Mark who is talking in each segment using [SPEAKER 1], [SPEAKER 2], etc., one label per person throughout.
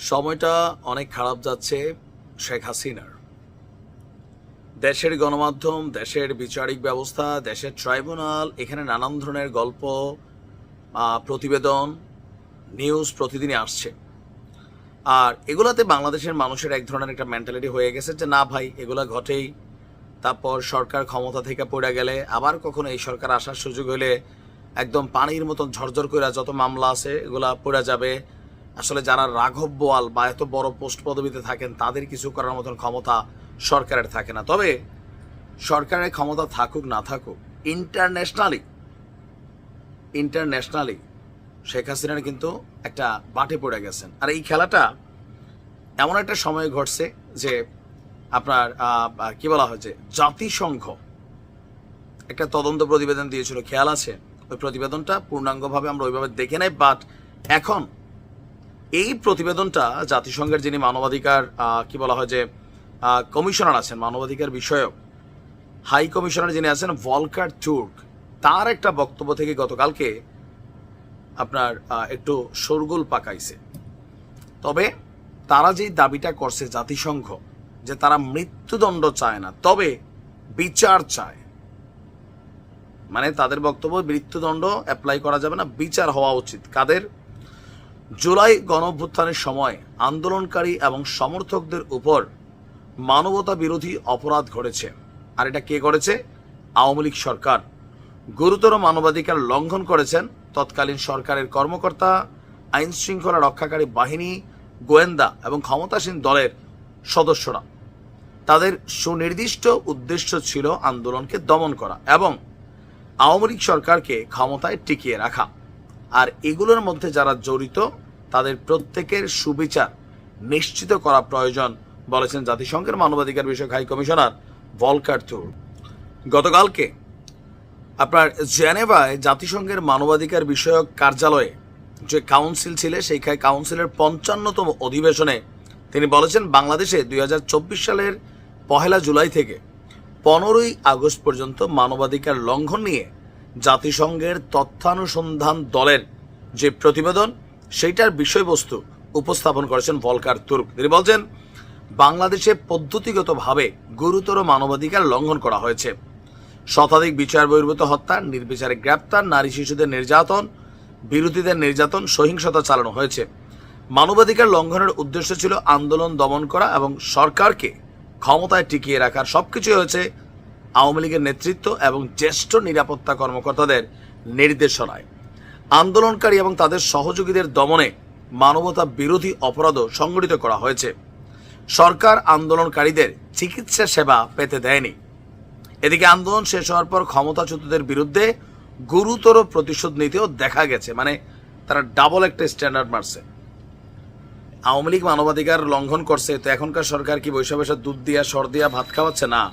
[SPEAKER 1] সময়টা অনেক খারাপ যাচ্ছে শেখ হাসিনার। দেশের গণমাধ্যম, দেশের বিচারিক ব্যবস্থা, দেশের ট্রাইব্যুনাল, এখানে নানান ধরনের গল্প, প্রতিবেদন, নিউজ প্রতিদিনই আসছে। আর এগুলাতে বাংলাদেশের মানুষের এক ধরনের একটা মেন্টালিটি হয়ে গেছে যে না ভাই, এগুলা ঘটেই। তারপর সরকার ক্ষমতা থেকে পড়ে গেলে আবার কখনো এই সরকার আসার সুযোগ হলে একদম পানির মতন ঝরঝর করে যত মামলা আছে এগুলা পড়ে যাবে। আসলে যারা রাঘব বোয়াল বা এত বড় পোস্ট পদবিতে থাকেন তাদের কিছু করার মতন ক্ষমতা সরকারের থাকে না। তবে সরকারের ক্ষমতা থাকুক না থাকুক, ইন্টারন্যাশনালি শেখ হাসিনার কিন্তু একটা বাটে পড়ে গেছেন। আর এই খেলাটা এমন একটা সময় ঘটছে যে আপনার কি বলা হয়েছে, জাতিসংঘ একটা তদন্ত প্রতিবেদন দিয়েছিল, খেয়াল আছে? ওই প্রতিবেদনটা পূর্ণাঙ্গভাবে আমরা ওইভাবে দেখে নাই, বাট এখন এই প্রতিবেদনটা জাতিসংঘের যিনি মানবাধিকার কি বলা হয় যে কমিশনার আছেন, মানবাধিকার বিষয়ক হাই কমিশনার যিনি আছেন ভলকার তুর্ক, তার একটা বক্তব্য থেকে গতকালকে আপনার একটু শোরগোল পাকাইছে। তবে তারা যেই দাবিটা করছে জাতিসংঘ, যে তারা মৃত্যুদণ্ড চায় না, তবে বিচার চায়, মানে তাদের বক্তব্য মৃত্যুদণ্ড অ্যাপ্লাই করা যাবে না, বিচার হওয়া উচিত। কাদের? জুলাই গণঅভ্যুত্থানের সময় আন্দোলনকারী এবং সমর্থকদের উপর মানবতা বিরোধী অপরাধ ঘটেছে। আর এটা কে করেছে? আওয়ামী লীগ সরকার। গুরুতর মানবাধিকার লঙ্ঘন করেছেন তৎকালীন সরকারের কর্মকর্তা, আইন শৃঙ্খলা রক্ষাকারী বাহিনী, গোয়েন্দা এবং ক্ষমতাসীন দলের সদস্যরা। তাদের সুনির্দিষ্ট উদ্দেশ্য ছিল আন্দোলনকে দমন করা এবং আওয়ামী লীগ সরকারকে ক্ষমতায় টিকিয়ে রাখা। আর এগুলোর মধ্যে যারা জড়িত তাদের প্রত্যেকের সুবিচার নিশ্চিত করা প্রয়োজন বলেছেন জাতিসংঘের মানবাধিকার বিষয়ক হাই কমিশনার ভলকার তুর্ক। গতকালকে আপনার জেনেভায় জাতিসংঘের মানবাধিকার বিষয়ক কার্যালয়ে যে কাউন্সিল ছিল, সেই কাউন্সিলের 55তম অধিবেশনে তিনি বলেছেন বাংলাদেশে 2024 সালের 1 জুলাই থেকে 15 আগস্ট পর্যন্ত মানবাধিকার লঙ্ঘন নিয়ে জাতিসংঘের তথ্যানুসন্ধান দলের যে প্রতিবেদন, সেইটার বিষয়বস্তু উপস্থাপন করেছেন ভলকার তুর্ক। তিনি বলছেন বাংলাদেশে পদ্ধতিগতভাবে গুরুতর মানবাধিকার লঙ্ঘন করা হয়েছে। শতাধিক বিচার বহির্ভূত হত্যা, নির্বিচারে গ্রেপ্তার, নারী শিশুদের নির্যাতন, বিরোধীদের নির্যাতন, সহিংসতা চালানো হয়েছে। মানবাধিকার লঙ্ঘনের উদ্দেশ্য ছিল আন্দোলন দমন করা এবং সরকারকে ক্ষমতায় টিকিয়ে রাখার। সবকিছু হয়েছে আওয়ামী লীগের নেতৃত্ব এবং জ্যেষ্ঠ নিরাপত্তা কর্মকর্তাদের নির্দেশনায়। আন্দোলনকারী এবং তাদের সহযোগীদের দমনে মানবতা বিরোধী অপরাধও সংগঠিত করা হয়েছে। সরকার আন্দোলনকারীদের চিকিৎসা সেবা পেতে দেয়নি। এদিকে আন্দোলন শেষ হওয়ার পর ক্ষমতাচ্যুতদের বিরুদ্ধে গুরুতর প্রতিশোধ নিতেও দেখা গেছে। মানে তারা ডাবল একটা স্ট্যান্ডার্ড মারছে। আওয়ামী লীগ মানবাধিকার লঙ্ঘন করছে, তো এখনকার সরকার কি বৈশা বৈশা দুধ দিয়া সর দিয়া ভাত খাওয়াচ্ছে? না,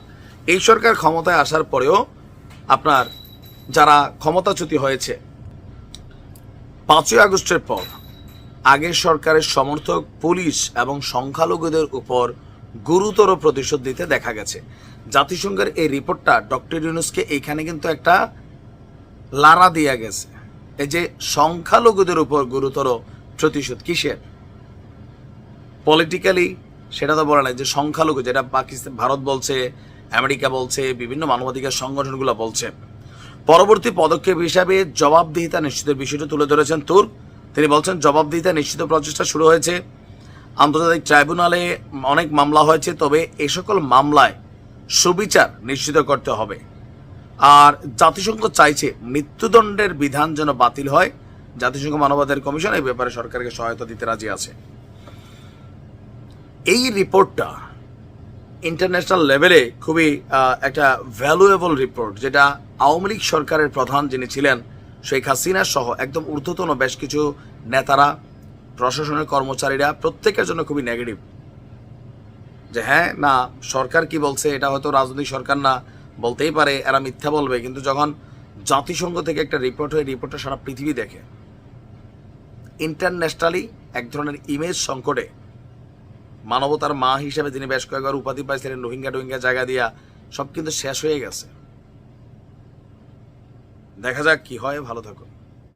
[SPEAKER 1] এই সরকার ক্ষমতায় আসার পরেও আপনার যারা ক্ষমতাচ্যুত হয়েছে 5 আগস্টের পর আগের সরকারের সমর্থক, পুলিশ এবং সংখ্যালঘুদের উপর গুরুতর প্রতিশোধ দিতে দেখা গেছে। জাতিসংঘের এই রিপোর্টটা ডক্টর ইউনূসকে এইখানে কিন্তু একটা লারা দিয়া গেছে, এই যে সংখ্যালঘুদের উপর গুরুতর প্রতিশোধ কিসের? পলিটিক্যালি সেটা তো বলা নাই, যে সংখ্যালঘু, যেটা পাকিস্তান, ভারত বলছে, আমেরিকা বলছে, বিভিন্ন মানবাধিকার সংগঠনগুলো বলছে। পরবর্তী পদক্ষেপ হিসাবে জবাবদিহিতা নিশ্চিতের বিষয়টি তুলে ধরেছেন তুর্ক। তিনি বলছেন জবাবদিহিতা নিশ্চিত প্রচেষ্টা শুরু হয়েছে। আন্তর্জাতিক ট্রাইব্যুনালে অনেক মামলা হয়েছে, তবে এ সকল মামলায় সুবিচার নিশ্চিত করতে হবে। আর জাতিসংঘ চাইছে মৃত্যুদণ্ডের বিধান যেন বাতিল হয়। জাতিসংঘ মানবাধিকার কমিশন এই ব্যাপারে সরকারকে সহায়তা দিতে রাজি আছে। এই রিপোর্টটা ইন্টারন্যাশনাল লেভেলে খুবই একটা ভ্যালুয়েবল রিপোর্ট, যেটা আওয়ামী লীগ সরকারের প্রধান যিনি ছিলেন শেখ হাসিনা সহ একদম ঊর্ধ্বতন বেশ কিছু নেতারা, প্রশাসনের কর্মচারীরা, প্রত্যেকের জন্য খুবই নেগেটিভ। যে হ্যাঁ না, সরকার কি বলছে, এটা হয়তো রাজনৈতিক সরকার না, বলতেই পারে এরা মিথ্যা বলবে, কিন্তু যখন জাতিসংঘ থেকে একটা রিপোর্ট হয়, রিপোর্টটা সারা পৃথিবী দেখে। ইন্টারন্যাশনালি এক ধরনের ইমেজ সংকটে, মানবতার মা হিসেবে তিনি বেশ কয়েকবার উপাধি পাইছিলেন, রোহিঙ্গা জায়গা দিয়া, সব কিন্তু শেষ হয়ে গেছে। দেখা যাক কি হয়। ভালো থাকুন।